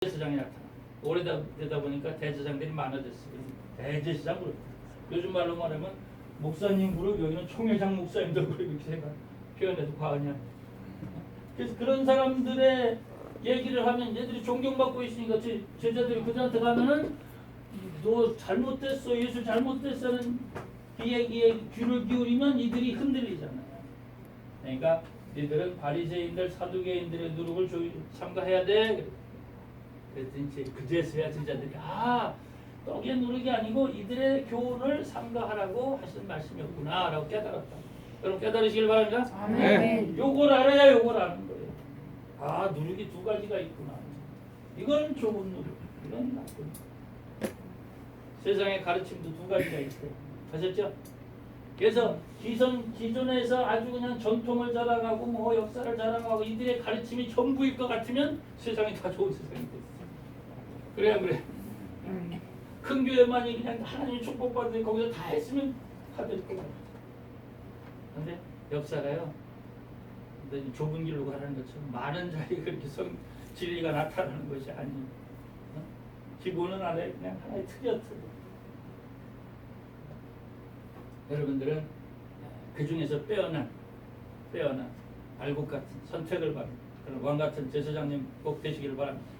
대제사장이 나타나. 오래되다 보니까 대제사장들이 많아졌어요. 대제사장으로. 요즘 말로 말하면 목사님 그룹, 여기는 총회장 목사님들 그룹 이렇게 제가 표현해도 과언이야. 그래서 그런 사람들의 얘기를 하면 얘들이 존경받고 있으니까 제자들이 그들한테 가면은 너 잘못됐어, 예수 잘못됐어는 그 얘기에 귀를 기울이면 이들이 흔들리잖아요. 그러니까 이들은 바리새인들, 사두개인들의 누룩을 참가해야 돼. 그랬더니 이제 그제서야 제자들이 떡의 누룩이 아니고 이들의 교훈을 삼가하라고 하시는 말씀이었구나 라고 깨달았다. 여러분 깨달으시길 바랍니다. 아멘. 요걸 알아야 요걸 아는 거예요. 누룩이 두 가지가 있구나. 이건 좋은 누룩, 이건 나쁜 누룩. 세상의 가르침도 두 가지가 있어요. 아셨죠? 그래서 기존에서 아주 그냥 전통을 자랑하고 뭐 역사를 자랑하고 이들의 가르침이 전부일 것 같으면 세상이 다 좋은 세상이 됐어요. 그래. 큰 교회만이 그냥 하나님의 축복받으니 거기서 다 했으면 다 될 것 같아요. 근데 역사가요, 좁은 길로 가라는 것처럼 많은 자리에 그렇게 진리가 나타나는 것이 아니에요. 기본은 안에 그냥 하나의 틀이야. 여러분들은 그 중에서 빼어난 알곡 같은 선택을 바랍니다. 그런 왕 같은 제사장님 꼭 되시기를 바랍니다.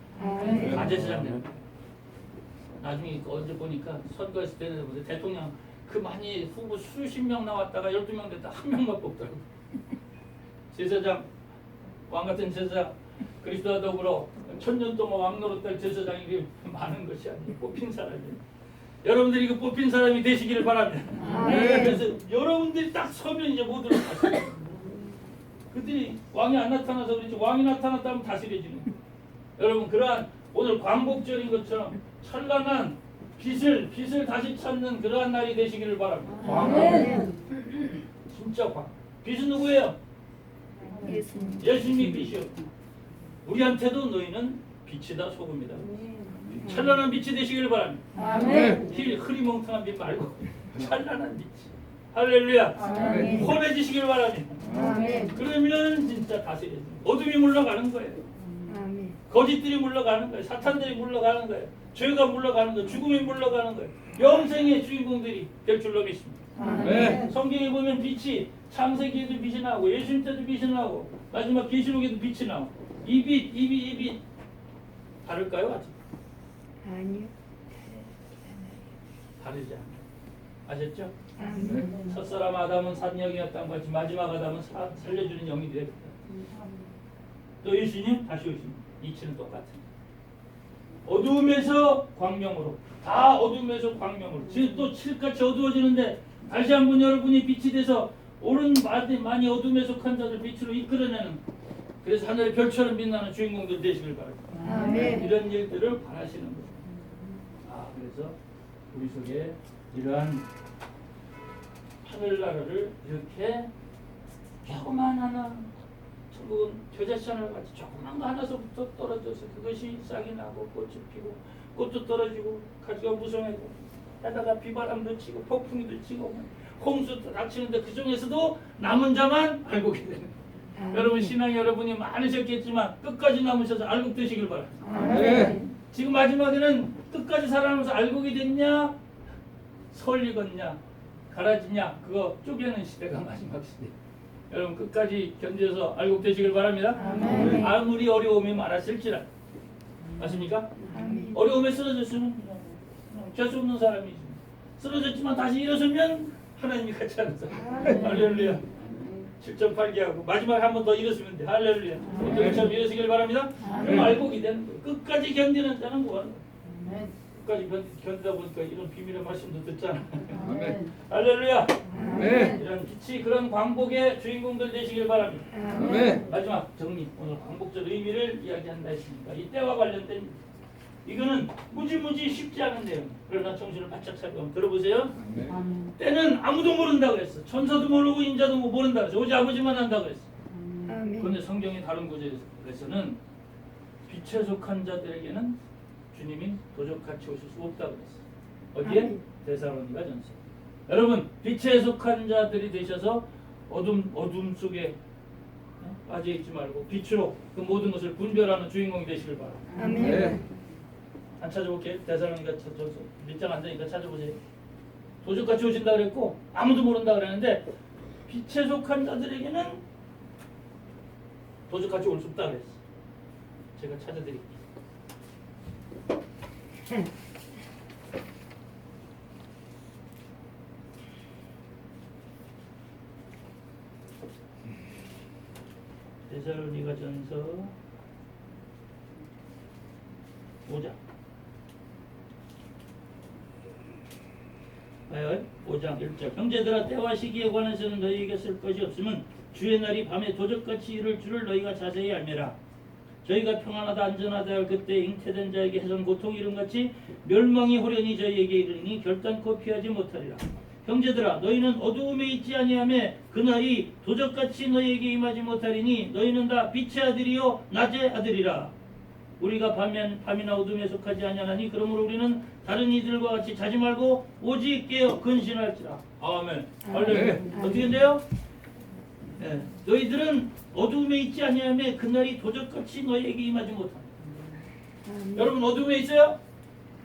제사장님. 나중에 언제 보니까 선거했을 때는 보세요. 대통령 그 많이 후보 수십 명 나왔다가 12명 됐다 한 명만 뽑더라고. 제사장, 왕 같은 제사장, 그리스도와 더불어 천년 동안 왕 노릇할 제사장이 많은 것이 아니에요. 뽑힌 사람이에요. 여러분들이 그 뽑힌 사람이 되시기를 바랍니다. 그래서 여러분들이 딱 서면 이제 모두를 다스려. 그들이 왕이 안 나타나서 그렇지 왕이 나타났다면 다스려지는. 여러분 그러한 오늘 광복절인 것처럼 찬란한 빛을 다시 찾는 그러한 날이 되시기를 바랍니다. 진짜 빛은 누구예요? 예수님이 빛이요. 우리한테도 너희는 빛이다, 소금이다. 찬란한 빛이 되시기를 바랍니다. 흐리멍텅한 빛 말고 찬란한 빛. 할렐루야. 환해지시기를 바랍니다. 그러면 진짜 다스려집니다. 어둠이 물러가는 거예요. 거짓들이 물러가는 거예요. 사탄들이 물러가는 거예요. 죄가 물러가는 거예요. 죽음이 물러가는 거예요. 영생의 주인공들이 될 줄로 믿습니다. 성경에 보면 빛이 창세기에도 빛이 나오고 예수님 때도 빛이 나오고 마지막 계시록에도 빛이 나오고 이 빛 다를까요? 아직? 아니요. 다르지 않아요. 아셨죠? 첫사람 아담은 산영이었던 것 같이 마지막 아담은 살려주는 영이 되겠다. 또 예수님 다시 오십니다. 이치는 똑같은. 어두움에서 광명으로, 다 어두움에서 광명으로. 지금 또 칠같이 어두워지는데 다시 한번 여러분이 빛이 돼서 옳은 많이 어둠에 속한 자들 빛으로 이끌어내는, 그래서 하늘의 별처럼 빛나는 주인공들 되시길 바랍니다. 이런 일들을 바라시는 거예요. 그래서 우리 속에 이러한 하늘나라를 이렇게 조그만 하나, 천국은 겨자씨하나 같이 조그만 거 하나서부터 떨어져서 그것이 싹이 나고 꽃이 피고 꽃도 떨어지고 가지가 무성하고 하다가 비바람도 치고 폭풍이도 치고 홍수도 닥치는데 그 중에서도 남은 자만 알고 계세요. 여러분 신앙이 여러분이 많으셨겠지만 끝까지 남으셔서 알고 되시길 바랍니다. 지금 마지막에는 끝까지 살아남아서 알고게 됐냐, 설리겠냐, 가라지냐, 그거 쪼개는 시대가 마지막 시대. 여러분 끝까지 견뎌서 알고 되시길 바랍니다. 아무리 어려움이 많았을지라. 맞습니까? 어려움에 쓰러졌으면 될 수 없는 사람이지. 쓰러졌지만 다시 일어서면 하나님이 같이 하는 사람. 할렐루야. 7.8개 하고 마지막에 한 번 더 일어서면 돼. 할렐루야. 저처럼 일어서길 바랍니다. 그럼 알고 되는 거예요. 끝까지 견디는 자는 뭐하는 거예요? 끝까지 견디다 보니까 이런 비밀의 말씀도 듣잖아. 할렐루야. 이런 빛이 그런 광복의 주인공들 되시길 바랍니다. 마지막 정리. 오늘 광복절 의미를 이야기한다 했습니다. 이 때와 관련된 이거는 무지무지 쉽지 않은 내용. 그러나 정신을 바짝 차리고 한번 들어보세요. 때는 아무도 모른다고 했어. 천사도 모르고 인자도 모른다고 했어. 오직 아버지만 안다고 했어. 그런데 성경의 다른 구절에서는 빛에 속한 자들에게는 주님이 도적같이 오실 수 없다고 했어. 어디에? 데살로니가 전서. 여러분 빛에 속한 자들이 되셔서 어둠 속에 빠져 있지 말고 빛으로 그 모든 것을 분별하는 주인공이 되시길 바랍니다. 아멘. 네. 안 찾아볼게요. 대사로니까 저서 밑장 안 되니까 찾아보세요. 도적같이 오신다 그랬고 아무도 모른다 그랬는데 빛에 속한 자들에게는 도적같이 올 수 없다 그랬어. 제가 찾아드릴게요. 데살로니가전서 5장 5장 1절 형제들아 때와 시기에 관해서는 너희에게 쓸 것이 없으면 주의 날이 밤에 도적같이 이를 줄을 너희가 자세히 알매라. 저희가 평안하다 안전하다 할 그때 잉태된 자에게 해선 고통 이름같이 멸망이 호련히 저희에게 이르니 결단코 피하지 못하리라. 형제들아 너희는 어두움에 있지 아니하며 그날이 도적같이 너희에게 임하지 못하리니 너희는 다 빛의 아들이요 낮의 아들이라. 우리가 밤이나 어둠에 속하지 아니하나니 그러므로 우리는 다른 이들과 같이 자지 말고 오직 깨어 근신할지라. 아멘. 할렐루야. 어떻게 돼요? 네. 너희들은 어두움에 있지 아니하며 그날이 도적같이 너희에게 임하지 못한다. 여러분 어두움에 있어요?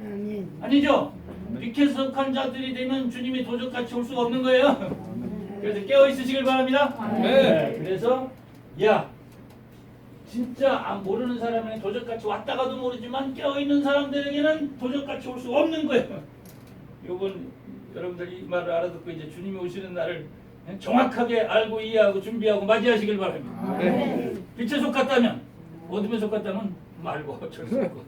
아멘. 아니죠? 빛에 속한 자들이 되면 주님이 도적같이 올 수가 없는 거예요. 그래서 깨어 있으시길 바랍니다. 네. 그래서 야 진짜 모르는 사람에게 도적같이 왔다가도 모르지만 깨어 있는 사람들에게는 도적같이 올 수가 없는 거예요. 요번 여러분들이 이 말을 알아듣고 이제 주님이 오시는 날을 정확하게 알고 이해하고 준비하고 맞이하시길 바랍니다. 네. 빛에 속았다면 어둠에 속았다면 말고 어쩔 수 없고.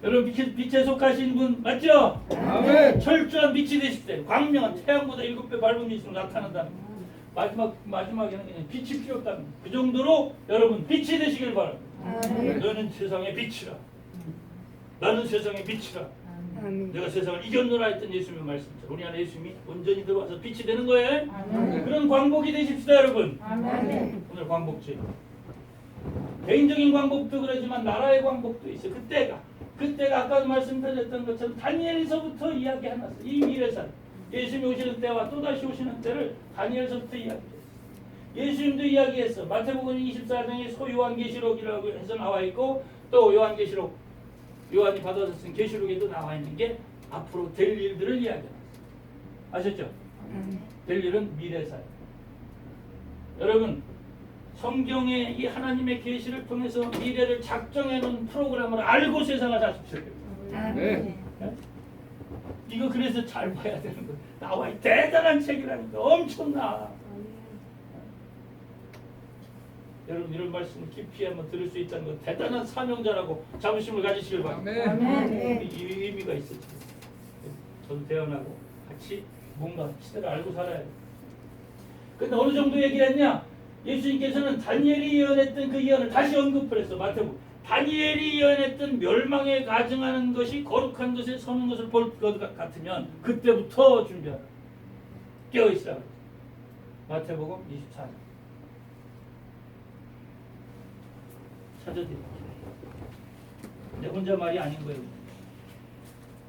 여러분 빛에 속하신 분 맞죠? 아멘. 철저한 빛이 되십시오. 광명한 태양보다 7배 밝음이 있으면 나타난다는 거. 마지막에는 그냥 빛이 필요 없다는 거. 그 정도로 여러분 빛이 되시길 바랍니다. 아멘. 너는 세상의 빛이라. 나는 세상의 빛이라. 아멘. 내가 세상을 이겼노라 했던 예수님의 말씀이죠. 우리 안에 예수님이 온전히 들어와서 빛이 되는 거예요. 아멘. 그런 광복이 되십시다 여러분. 아멘. 오늘 광복주의. 개인적인 광복도 그러지만 나라의 광복도 있어요. 그때가 아까도 말씀드렸던 것처럼 다니엘서부터 이야기해놨어요. 이 미래살 예수님이 오시는 때와 또다시 오시는 때를 다니엘서부터 이야기했어요. 예수님도 이야기했어. 마태복음 24장에 소요한계시록이라고 해서 나와 있고 또 요한계시록 요한이 받아서 쓴 계시록에도 나와 있는 게 앞으로 될 일들을 이야기해놨어요. 아셨죠? 될 일은 미래살. 여러분 성경의 이 하나님의 계시를 통해서 미래를 작정해 놓은 프로그램을 알고 세상을 사십시오. 네. 이거 그래서 잘 봐야 되는 거예요. 나와 대단한 책이라니까 엄청나. 여러분 이런 말씀을 깊이 한번 들을 수 있다는 건 대단한 사명자라고 자부심을 가지시길 바랍니다. 아멘. 이 의미가 있어요. 저도 태어나고 같이 뭔가 시대를 알고 살아야 돼요. 근데 어느 정도 얘기를 했냐? 예수님께서는 다니엘이 예언했던 그 예언을 다시 언급을 했어. 마태복음. 다니엘이 예언했던 멸망에 가증하는 것이 거룩한 것에 서는 것을 볼 것 같으면 그때부터 준비하라. 깨어있으라. 마태복음 24장. 찾아드릴게요. 내 혼자 말이 아닌 거예요.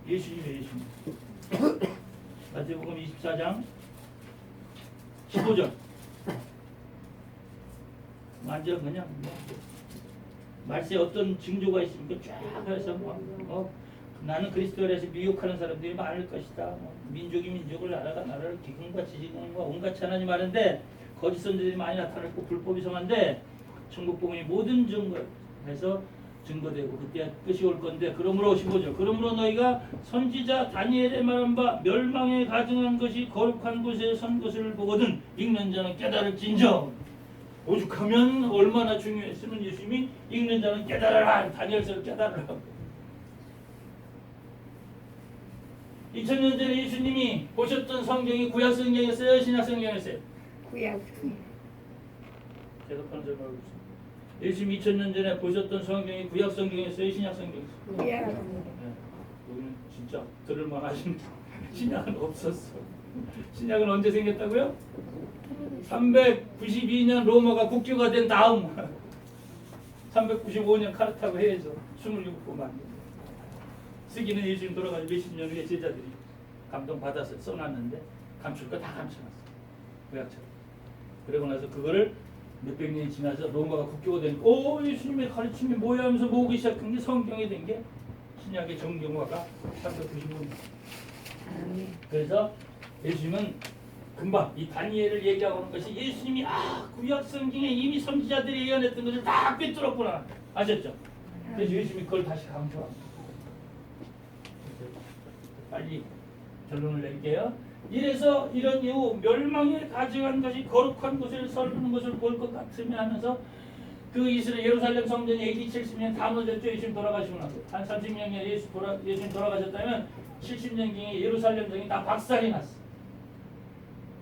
예수님이에요. 예수님. 마태복음 24장 15절. 완전 그냥 말세에 어떤 징조가 있습니까? 쫙 해서 나는 그리스도라서 미혹하는 사람들이 많을 것이다. 민족이 민족을 나라가 나라를 기근과 지진과 온갖 재난이 많은데 거짓 선지들이 많이 나타났고 불법이 성한데 천국 복음이 모든 증거에서 증거되고 그때 끝이 올 건데 그러므로 15절 그러므로 너희가 선지자 다니엘의 말한 바 멸망에 가증한 것이 거룩한 곳에 선 것을 보거든 읽는 자는 깨달을진저. 오죽하면 얼마나 중요했으면 예수님이 읽는 자는 깨달아라. 다니엘서를 깨달으라. 2000년 전에 예수님이 보셨던 성경이 구약 성경이었어요? 신약 성경이었어요? 구약. 대답하는 줄 알고 있어요. 예수님이 2000년 전에 보셨던 성경이 구약 성경이었어요? 신약 성경이었어요? 구약. 여기는 진짜 들을만 하신 신약은 없었어. 신약은 언제 생겼다고요? 392년 로마가 국교가 된 다음 395년 카르타고 해에서 27권 만든 쓰기는 예수님 돌아가지고 몇십 년 후에 제자들이 감동받아서 써놨는데 감출 거 다 감춰놨어. 구약처럼. 그러고 나서 그거를 몇백 년이 지나서 로마가 국교가 되니까 오 예수님의 가르침이 뭐야 하면서 모으기 시작한 게 성경이 된 게 신약의 정경화가 395년. 아멘. 그래서 예수님은 금방 이 다니엘을 얘기하고 있는 것이 예수님이 구약 성경에 이미 선지자들이 예언했던 것을 다 꿰뚫었구나 아셨죠? 그래서 예수님이 그걸 다시 강조합니다. 빨리 결론을 낼게요. 이래서 이런 이후 멸망에 가증한 것이 거룩한 곳을 설루는 것을 볼 것 같으며 하면서 그 이스라엘 예루살렘 성전이 AD 70년 다 무너졌죠. 예수님 돌아가시고 나서 한 30년에 예수님 돌아가셨다면 70년경에 예루살렘 성이 다 박살이 났어.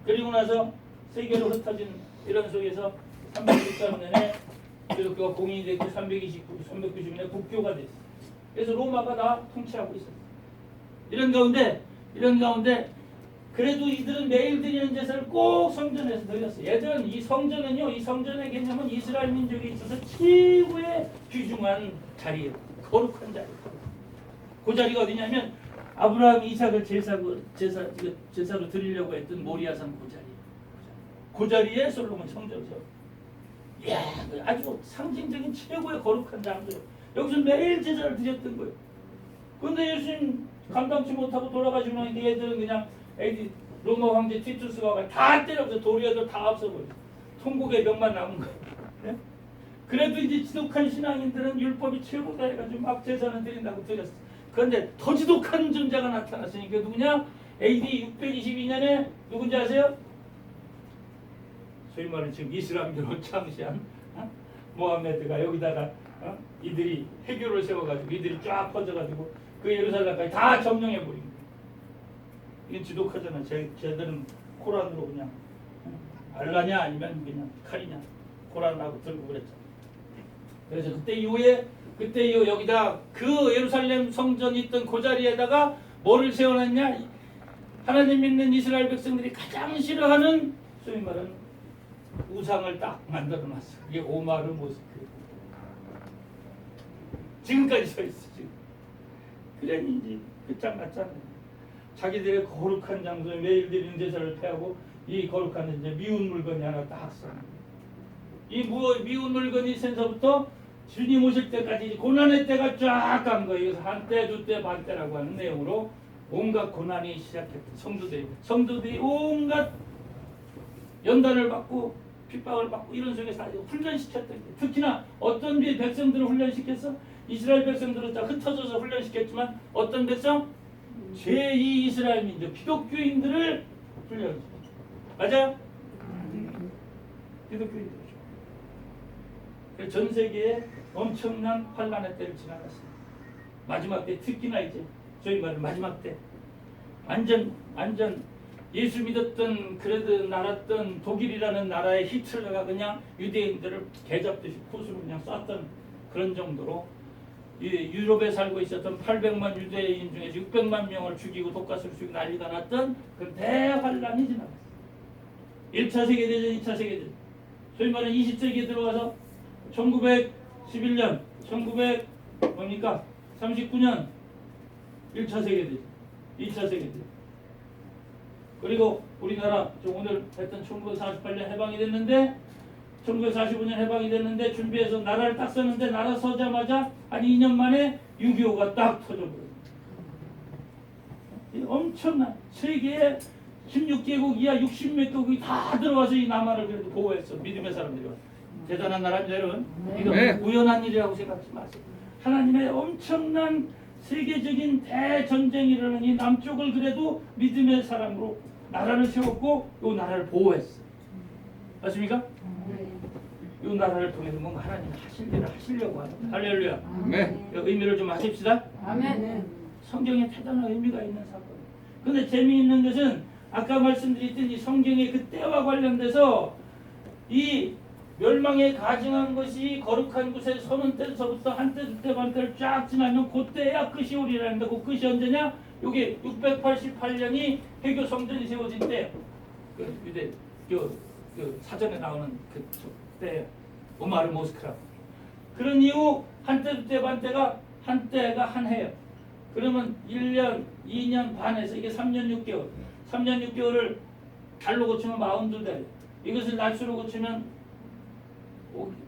그리고 나서 세계로 흩어진 이런 속에서 313년에 기독교가 공인이 됐고 390년에 국교가 됐어. 그래서 로마가 다 통치하고 있었어. 이런 가운데 그래도 이들은 매일 드리는 제사를 꼭 성전에서 드렸어. 얘들은 이 성전은요, 이 성전의 개념은 이스라엘 민족에 있어서 최고의 귀중한 자리예요. 거룩한 자리. 그 자리가 어디냐면 아브라함, 이삭을 제사로 드리려고 했던 모리아산 그 자리. 그 자리에 솔로몬 성전을 세워. 이야, 아주 상징적인 최고의 거룩한 장소예요. 여기서 매일 제사를 드렸던 거예요. 그런데 예수님 감당치 못하고 돌아가시고 나니까 얘들은 그냥 에디 로마 황제 티투스가 다 때려서 도리어들 다 없어버려. 통곡의 병만 남은 거예요. 네? 그래도 이제 지독한 신앙인들은 율법이 최고다 해가지고 막 제사는 드린다고 드렸어. 그런데 더 지독한 존재가 나타났으니까 누구냐? AD 622년에 누군지 아세요? 소위 말하는 지금 이슬람교로 창시한 모하메드가 여기다가 이들이 해교를 세워가지고 이들이 쫙 퍼져가지고 그 예루살렘까지 다 점령해버린 거예요. 이게 지독하잖아. 쟤들은 코란으로 그냥 알라냐 아니면 그냥 칼이냐 코란하고 들고 그랬잖아. 그래서 그때 이후에 여기다 그 예루살렘 성전이 있던 그 자리에다가 뭐를 세워놨냐? 하나님 믿는 이스라엘 백성들이 가장 싫어하는 소위 말하는 우상을 딱 만들어놨어. 그게 오마르 모스크. 지금까지 서 있어 지금. 그랬는지 끝장 났잖아요. 자기들의 거룩한 장소에 매일 드리는 제사를 패하고 이 거룩한 이제 미운 물건이 하나 딱 써. 이 미운 물건이 생서부터 주님 오실 때까지 고난의 때가 쫙 간 거예요. 그래서 한때, 두때, 반때라고 하는 내용으로 온갖 고난이 시작했다. 성도들이 온갖 연단을 받고 핍박을 받고 이런 속에서 훈련시켰던 거예요. 특히나 어떤 백성들을 훈련시켰어? 이스라엘 백성들은 다 흩어져서 훈련시켰지만 어떤 백성? 제2 이스라엘 민족, 기독교인들을 훈련시켰어. 맞아요? 기독교인들이죠. 전 세계에 엄청난 환란의 때를 지나갔어요. 마지막 때, 특히나 이제 저희 말은 마지막 때 완전 예수 믿었던 그래도 나랐던 독일이라는 나라의 히틀러가 그냥 유대인들을 개잡듯이 콧으로 그냥 쐈던 그런 정도로 유럽에 살고 있었던 800만 유대인 중에서 600만 명을 죽이고 독가스로 죽이고 난리가 났던 그 대환란이 지나갔어요. 1차 세계대전, 2차 세계대전. 소위 말하는 20세기에 들어와서 1911년, 39년 1차 세계대전, 2차 세계대전. 그리고 우리나라 오늘 했던 1948년 해방이 됐는데 1945년 해방이 됐는데 준비해서 나라를 딱 썼는데 나라 서자마자 한 2년 만에 6.25가 딱 터져버렸어요. 엄청난 세계에 16개국 이하 60몇 개국이 다 들어와서 이 남한을 그래도 보호했어. 믿음의 사람들이. 대단한 나라입니다 여러분. 이거 우연한 일이라고 생각하지 마세요. 하나님의 엄청난 세계적인 대전쟁이 일어나니 남쪽을 그래도 믿음의 사람으로 나라를 세웠고 이 나라를 보호했어. 맞습니까? 이 나라를 통해서 뭔가 하나님 하실 일을 하시려고 하는 할렐루야. 의미를 좀 아십시다. 아멘. 성경에 대단한 의미가 있는 사건. 근데 재미있는 것은 아까 말씀드렸던 이 성경의 그 때와 관련돼서 이 멸망에 가증한 것이 거룩한 곳에 서는 때서부터 한때 두때 반때를 쫙 지나면 그때야 끝이 오리라는데 그 끝이 언제냐? 요게 688년이 해교 성전이 세워진 때예요. 그 유대 그 사전에 나오는 그 때 오마르 모스크라고. 그런 이후 한때 두때 반때가 한때가 한 해요. 그러면 1년, 2년 반에서 이게 3년 6개월. 3년 6개월을 달로 고치면 42달. 이것을 날수로 고치면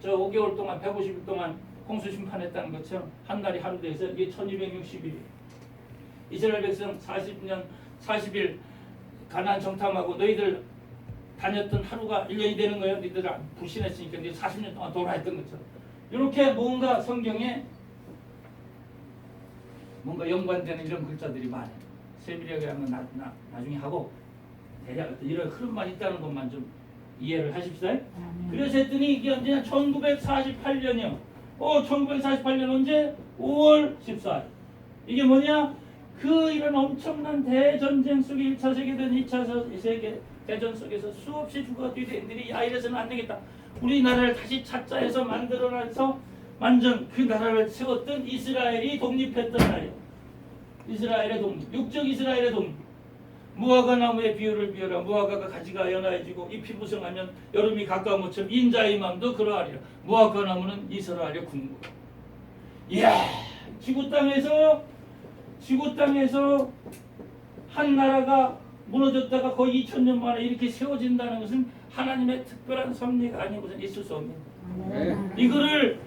저 5개월 동안 150일 동안 홍수 심판했다는 것처럼 한 달이 하루 돼서 이게 1260일. 이스라엘 백성 40일 가나안 정탐하고 너희들 다녔던 하루가 1년이 되는 거예요. 너희들 불신했으니까 너희 40년 동안 돌아했던 것처럼. 이렇게 뭔가 성경에 뭔가 연관되는 이런 글자들이 많아요. 세밀하게 하면 나중에 하고 대략 이런 흐름만 있다는 것만 좀 이해를 하십시다. 그래서 했더니 이게 언제냐? 1948년이요. 1948년 언제? 5월 14일. 이게 뭐냐? 그 이런 엄청난 대전쟁 속에 1차 세계대전, 2차 세계 대전 속에서 수없이 죽어가지고 유대인들이 야 이래서는 안 되겠다. 우리나라를 다시 찾자 해서 만들어놔서 완전 그 나라를 세웠던 이스라엘이 독립했던 날이에요. 이스라엘의 독립, 육적 이스라엘의 독립. 무화과 나무의 비유를 비유라. 무화과가 가지가 연화해지고 잎이 무성하면 여름이 가까운 것처럼 인자의 마음도 그러하리라. 무화과 나무는 이스라엘의 군부. 이야, 지구 땅에서 한 나라가 무너졌다가 거의 2000년 만에 이렇게 세워진다는 것은 하나님의 특별한 섭리가 아니고는 있을 수 없는. 네. 이거를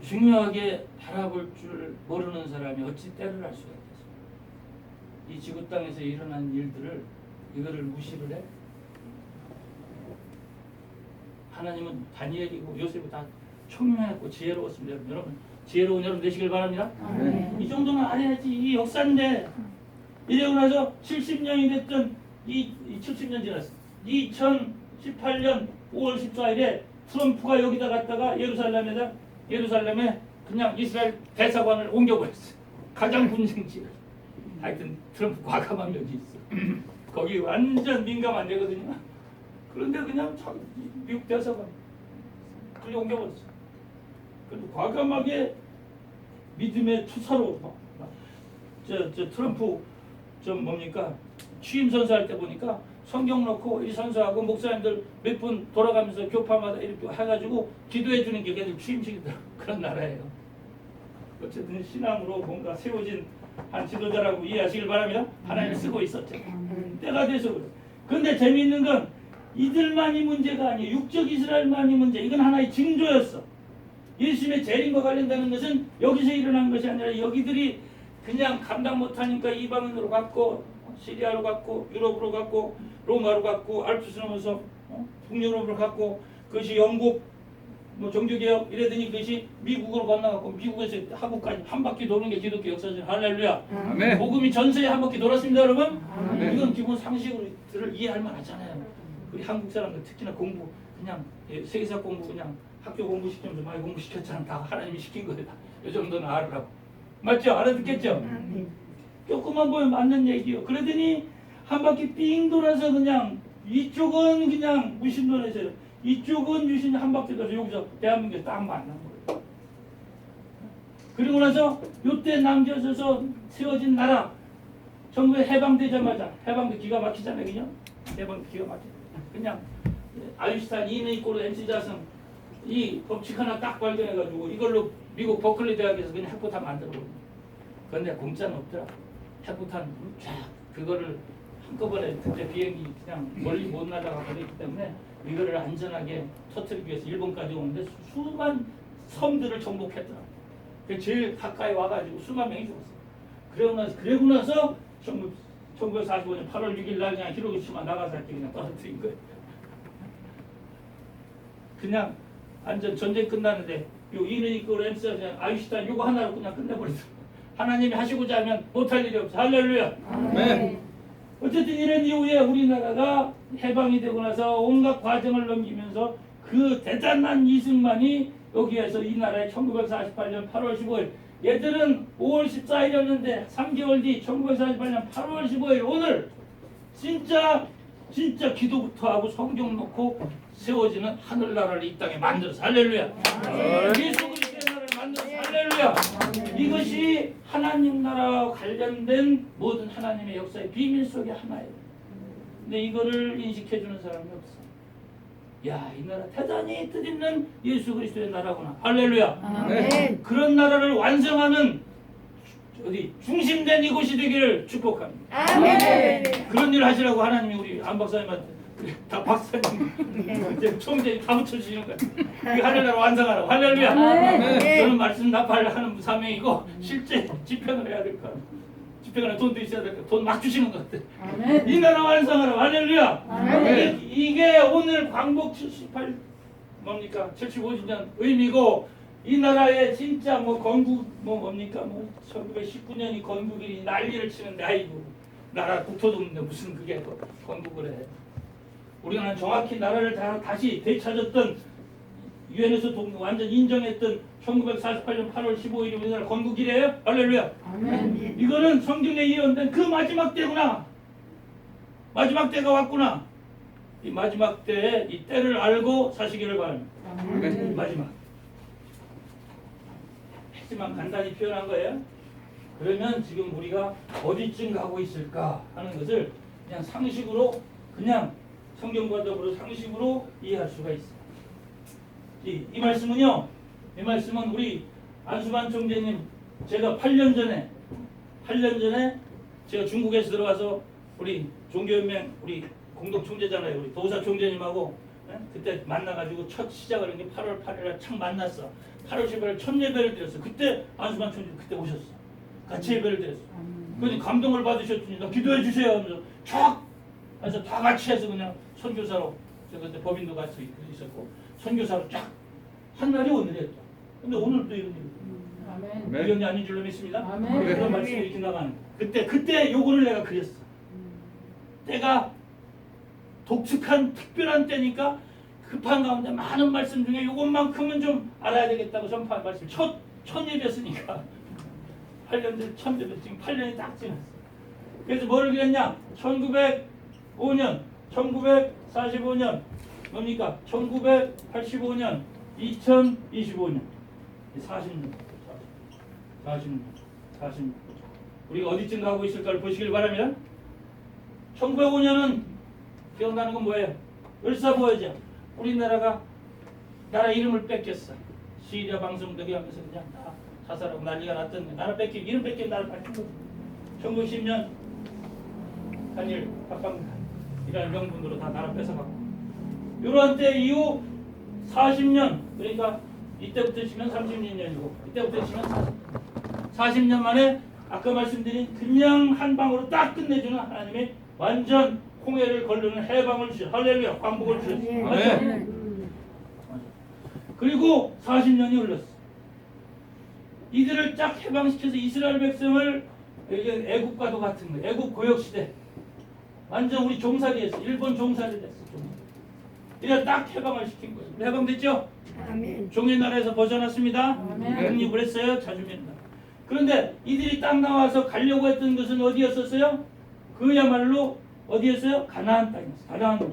중요하게 바라볼 줄 모르는 사람이 어찌 때를 알 수가 있겠어요. 이 지구 땅에서 일어난 일들을 이거를 무시를 해? 하나님은 다니엘이고 요셉이 다 총명했고 지혜로웠습니다. 여러분 지혜로운 여러분 되시길 바랍니다. 네. 이 정도는 알아야지. 이 역사인데 이러고 나서 70년이 됐던 이 70년 지났어. 2018년 5월 14일에 트럼프가 여기다 갔다가 예루살렘에 그냥 이스라엘 대사관을 옮겨버렸어. 가장 분쟁지를. 하여튼 트럼프 과감한 면이 있어. 거기 완전 민감한 데거든요. 그런데 그냥 미국 대사관 그냥 옮겨버렸어. 그리고 과감하게 믿음의 투사로 저 트럼프 좀 뭡니까 취임 선서할 때 보니까 성경 놓고 이 선서하고 목사님들 몇 분 돌아가면서 교파마다 이렇게 해가지고 기도해 주는 게 걔들 취임식이더라고. 그런 나라예요. 어쨌든 신앙으로 뭔가 세워진 한 지도자라고 이해하시길 바랍니다. 하나님이 쓰고 있었죠. 때가 돼서 그래. 그런데 재미있는 건 이들만이 문제가 아니에요. 육적 이스라엘만이 문제. 이건 하나의 징조였어. 예수님의 재림과 관련되는 것은 여기서 일어난 것이 아니라 여기들이 그냥 감당 못하니까 이방인으로 갔고 시리아로 갔고 유럽으로 갔고 로마로 갔고 알프스 넘어서 북유럽으로 갔고 그것이 영국 종교개혁 이래더니 그것이 미국으로 건너갔고 미국에서 한국까지 한 바퀴 도는 게 기독교 역사죠. 할렐루야. 아멘. 복음이 전세에 한 바퀴 돌았습니다, 여러분. 아멘. 이건 기본 상식으로들을 이해할 만하잖아요. 우리 한국 사람들 특히나 공부 그냥 세계사 공부 그냥 학교 공부 시키면서 많이 공부 시켰잖아. 다 하나님이 시킨 거다. 이 정도는 알으라고. 맞죠? 알아듣겠죠? 조금만 보면 맞는 얘기요. 그러더니 한 바퀴 삥 돌아서 그냥 이쪽은 그냥 무신론에서 이쪽은 유신 한 바퀴 돌아서 여기서 대한민국에 딱 만난 거예요. 그리고 나서 요때 남겨져서 세워진 나라 정부에 해방되자마자 해방도 기가 막히잖아요. 그죠? 해방도 기가 막혀. 그냥 아인슈타인 이내이꼬르 MC 자성 이 법칙 하나 딱 발견해가지고 이걸로 미국 버클리 대학에서 그냥 핵포탄 만들어버려. 그런데 공짜는 없더라. 핵포탄 쫙 그거를 한꺼번에 그때 비행기 그냥 멀리 못 날아가 버렸기 때문에 이거를 안전하게 터뜨리기 위해서 일본까지 오는데 수만 섬들을 정복했더라. 그 제일 가까이 와가지고 수만 명이 죽었어. 그러고 나서 1945년 8월 6일 날 그냥 히로시마 나가사키 그냥 떨어뜨린 거예요. 그냥 완전 전쟁 끝나는데 요 이누이코르 엠스 그냥 아인슈타인 요거 하나로 그냥 끝내버리더라. 하나님이 하시고자 하면 못할 일이 없어. 할렐루야. 아멘. 어쨌든 이런 이후에 우리나라가 해방이 되고 나서 온갖 과정을 넘기면서 그 대단한 이승만이 여기에서 이 나라에 1948년 8월 15일 얘들은 5월 14일이었는데 3개월 뒤 1948년 8월 15일 오늘 진짜 기도부터 하고 성경 놓고 세워지는 하늘나라를 이 땅에 만들어서 할렐루야. 예수 그리스도의 나라를 만들어서 할렐루야. 이것이 하나님 나라와 관련된 모든 하나님의 역사의 비밀 속의 하나예요. 근데 이거를 인식해주는 사람이 없어. 야, 이 나라 대단히 뜻있는 예수 그리스도의 나라구나. 할렐루야. 아멘. 그런 나라를 완성하는 중심된 이곳이 되기를 축복합니다. 아멘. 그런 일을 하시라고 하나님이 우리 안 박사님한테 다 박사님, 이제 총재 다 붙여주시는 거야. 그 하늘나라 완성하라. 할렐루야. 아멘. 저는 말씀 납발하는 사명이고 실제 집행을 해야 될 거야. 집행을 돈도 있어야 될 거야. 돈 막 주시는 것 같아. 아멘. 이 나라 완성하라. 할렐루야. 아멘. 이게 오늘 광복 78 뭡니까 75주년 의미고 이 나라의 진짜 뭐 건국 뭡니까 1919년이 건국일이 난리를 치는데 아이고 나라 국토도 없는데 무슨 그게 건국을 해. 우리가 정확히 나라를 다시 되찾았던 유엔에서 완전 인정했던 1948년 8월 15일이 우리나라 건국이래요. 할렐루야. 아멘. 이거는 성경에 예언된 그 마지막 때구나. 마지막 때가 왔구나. 이 마지막 때에 이 때를 알고 사시기를 바랍니다. 아멘. 마지막. 하지만 간단히 표현한 거예요. 그러면 지금 우리가 어디쯤 가고 있을까 하는 것을 그냥 상식으로 그냥 성경과 더불어 상식으로 이해할 수가 있어요. 이 말씀은요. 이 말씀은 우리 안수만 총재님 제가 8년 전에 제가 중국에서 들어와서 우리 종교연맹 우리 공동 총재잖아요. 우리 도사 총재님하고 그때 만나가지고 첫 시작을 한 게 8월 8일에 착 만났어. 8월 10일에 첫 예배를 드렸어. 그때 안수만 총재님 그때 오셨어. 같이 예배를 드렸어. 그래서 감동을 받으셨더니 나 기도해 주세요 하면서 촥 해서 다 같이 해서 그냥 선교사로 제가 그때 법인도 같이 있었고 선교사로 쫙 한 날이 오늘이었죠. 근데 오늘 또 이런 일이 아멘. 이런 게 아닌 줄로 믿습니다. 아멘. 그런 말씀이 이렇게 나가는 그때 요거를 내가 그렸어. 때가 독특한 특별한 때니까 급한 가운데 많은 말씀 중에 요것만큼은 좀 알아야 되겠다고 선포한 말씀. 첫 예배였으니까 8년 전 첫 예배 지금 8년이 딱 지났어. 그래서 뭐를 그렸냐? 1905년 1945년 뭡니까? 1985년 2025년 40년 우리가 어디쯤 가고 있을까를 보시길 바랍니다. 1905년은 기억나는 건 뭐예요? 을사보여죠. 우리나라가 나라 이름을 뺏겼어. 시리아 방송들이 하면서 그냥 다 자살하고 난리가 났던 나라 뺏기고 이름 뺏기면 나라 뺏기고 1910년 한일 박방이라는 명분으로 다 나라 뺏어가고 이러한 때 이후 40년 그러니까 이때부터 치면 30년이고 이때부터 치면 40년 만에 아까 말씀드린 그냥 한 방으로 딱 끝내주는 하나님의 완전 홍해를 걸르는 해방을 주셨어요. 할렐루야. 광복을 주셨어요. 맞죠? 그리고 40년이 흘렀어. 이들을 쫙 해방시켜서 이스라엘 백성을 애국과도 같은 거예요. 애국 고역 시대. 완전 우리 종살이했어. 일본 종살이 됐어. 이래 딱 해방을 시킨 거예요. 해방됐죠? 아멘. 종의 나라에서 벗어났습니다. 아멘. 독립을 했어요. 자주민다. 그런데 이들이 딱 나와서 가려고 했던 것은 어디였었어요? 그야말로 어디였어요? 가나안 땅이었어요. 가나안 땅.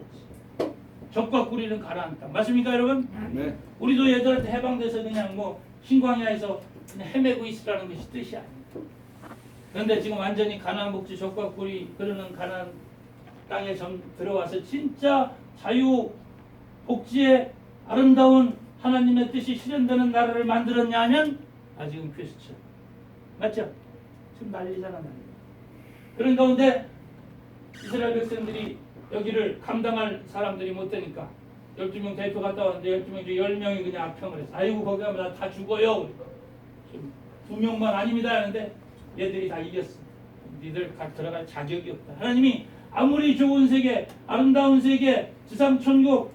적과 꾸리는 가나안 땅. 맞습니까, 여러분? 네. 우리도 얘들한테 해방돼서 그냥 뭐 신광야에서 그냥 헤매고 있으라는 것이 뜻이 아니에요. 그런데 지금 완전히 가나안 복지 적과 꾸리 그러는 가나안 땅에 들어와서 진짜 자유 복지의 아름다운 하나님의 뜻이 실현되는 나라를 만들었냐 하면 아직은 퀘스천. 맞죠? 지금 난리잖아 난리. 그런 가운데 이스라엘 백성들이 여기를 감당할 사람들이 못 되니까 12명 대표 갔다 왔는데 12명 중에 10명이 그냥 악평을 했어. 아이고 거기 가면 다 죽어요. 지금 2명만 아닙니다 하는데 얘들이 다 이겼어. 니들 들어갈 자격이 없다. 하나님이 아무리 좋은 세계, 아름다운 세계, 지상천국,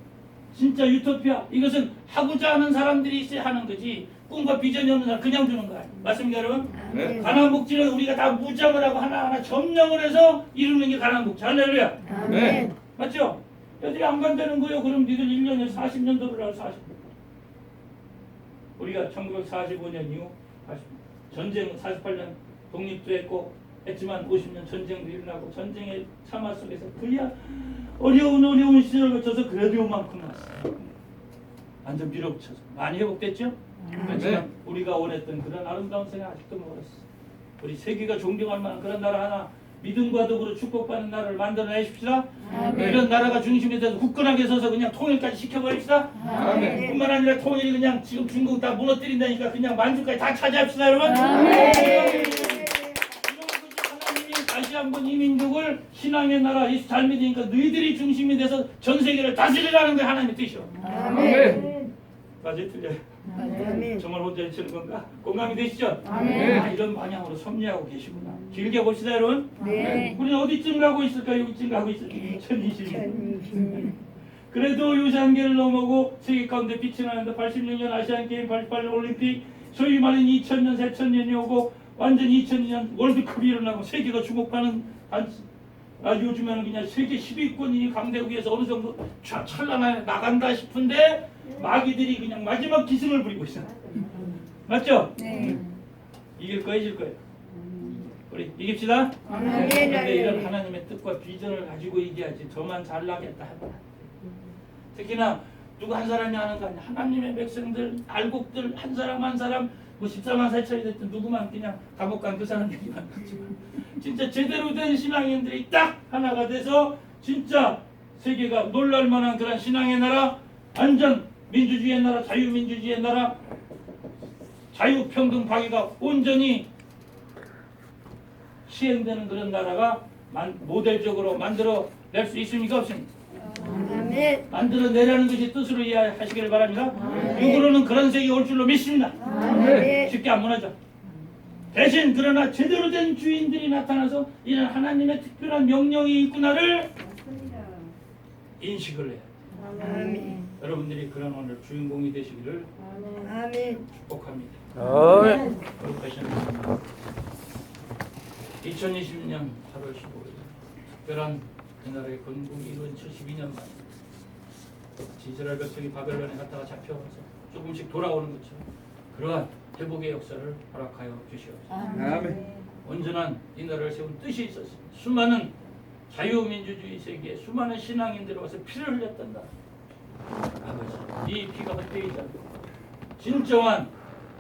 진짜 유토피아 이것은 하고자 하는 사람들이 있어야 하는 거지 꿈과 비전이 없는 사람 그냥 주는 거야. 맞습니까 여러분? 네. 가나안 복지는 우리가 다 무장을 하고 하나하나 점령을 해서 이루는 게 가나안 복지. 할렐루야. 네. 맞죠? 애들이 안 간다는 거예요. 그럼 니들 1년에 40년도를 하고 40년. 우리가 1945년 이후 40년. 전쟁 48년 독립도 했고 했지만 50년 전쟁도 일어나고 전쟁의 참화 속에서 그야 어려운 시절을 거쳐서 그래도 요만큼 났어. 완전 비록쳐서 많이 회복됐죠? 그렇지만 우리가 원했던 그런 아름다운 생활 아직도 멀었어. 우리 세계가 존경할 만한 그런 나라 하나 믿음과 덕으로 축복받는 나라를 만들어내십시다. 아멘. 이런 나라가 중심이 돼서 굳건하게 서서 그냥 통일까지 시켜버립시다. 아멘. 뿐만 아니라 통일이 그냥 지금 중국 다 무너뜨린다니까 그냥 만주까지 다 차지합시다 여러분. 아멘. 이런 것이 하나님이 다시 한번 한번 이 민족을 신앙의 나라 예수 잘 믿으니까 너희들이 중심이 돼서 전 세계를 다스리라는 게 하나님의 뜻이요. 아멘. 맞아요, 틀려요? 아멘. 정말 혼자 있는 건가? 공감이 되시죠? 아멘. 아, 이런 방향으로 섭리하고 계시구나. 길게 봅시다, 여러분. 네. 우리는 어디쯤 가고 있을까요? 여기쯤 가고 있을까요? 2020년. 2020년. 그래도 요새한계를 넘어고 세계 가운데 빛이 나는데 86년 아시안게임, 88년 올림픽, 소위 말하는 2000년, 새천년이 오고 완전 2002년 월드컵이 일어나고 세계가 주목하는 요즘에는 그냥 세계 10위권이 강대국에서 어느 정도 찰나게 나간다 싶은데 마귀들이 그냥 마지막 기승을 부리고 있어요. 맞죠? 네. 이길 거예요, 이길 거예요. 우리 이깁시다. 아멘. 그런데 이런 하나님의 뜻과 비전을 가지고 이겨야지 저만 잘나겠다 하다. 특히나 누구 한 사람이 하는 거 아니야. 하나님의 백성들, 알곡들 한 사람 한 사람 뭐 14만 4천이 됐든 누구만 그냥 감옥 간 그 사람 얘기만 하지만 진짜 제대로 된 신앙인들이 딱 하나가 돼서 진짜 세계가 놀랄 만한 그런 신앙의 나라, 완전 민주주의의 나라, 자유민주주의의 나라, 자유평등 방위가 온전히 시행되는 그런 나라가 모델적으로 만들어 낼 수 있습니까? 없습니까? 아멘. 만들어 내라는 것이 뜻으로 이해하시기를 바랍니다. 육으로는 그런 세계 올 줄로 믿습니다. 아멘. 쉽게 안 무너져. 대신 그러나 제대로 된 주인들이 나타나서 이런 하나님의 특별한 명령이 있구나를 인식을 해요. 아멘. 여러분들이 그런 오늘 주인공이 되시기를 아멘. 축복합니다. 아멘. 거룩하신 2020년 8월 15일 특별한 이 나라의 건국이 이룬 72년 만에 이스라엘 백성이 바벨론에 갔다가 잡혀와서 조금씩 돌아오는 것처럼 그러한 회복의 역사를 허락하여 주시옵소서. 아멘. 온전한 이 나라를 세운 뜻이 있었습니다. 수많은 자유민주주의 세계에 수많은 신앙인들이 와서 피를 흘렸던 나라. 아버지, 이 피가 헛되지 않고 진정한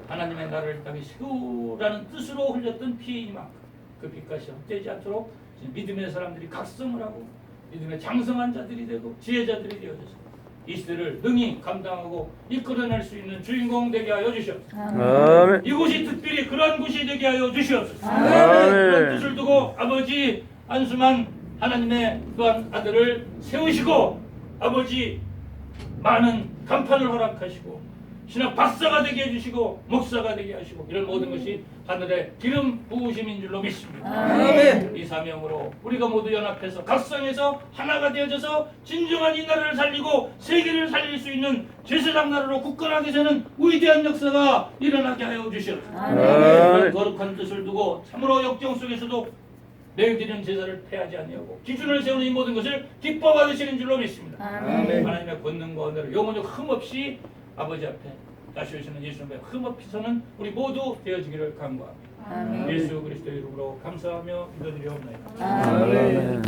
하나님의 나라를 땅에 세우라는 뜻으로 흘렸던 피이만큼 그 빛까지 헛되지 않도록 믿음의 사람들이 각성을 하고 믿음의 장성한 자들이 되고 지혜자들이 되어져서 이 시대를 능히 감당하고 이끌어낼 수 있는 주인공 되게 하여 주시옵소서. 아멘. 이곳이 특별히 그런 곳이 되게 하여 주시옵소서. 아멘. 그런 뜻을 두고 아버지 안수만 하나님의 또한 아들을 세우시고 아버지 많은 간판을 허락하시고 신학 박사가 되게 해주시고 목사가 되게 하시고 이런 모든 것이 하늘의 기름 부으심인 줄로 믿습니다. 아멘. 이 사명으로 우리가 모두 연합해서 각성해서 하나가 되어져서 진정한 이 나라를 살리고 세계를 살릴 수 있는 제사장 나라로 굳건하게 되는 위대한 역사가 일어나게 하여 주시옵소서. 그런 거룩한 뜻을 두고 참으로 역경 속에서도 내드리는 제사를 패하지 아니하고 기준을 세우는 이 모든 것을 기뻐 받으시는 줄로 믿습니다. 아멘. 하나님의 권능과 은혜로 영원히 흠없이 아버지 앞에 다시 오시는 예수님의 흠없이 서는 우리 모두 되어지기를 간구합니다. 아멘. 예수 그리스도의 이름으로 감사하며 기도드리옵나이다. 아멘.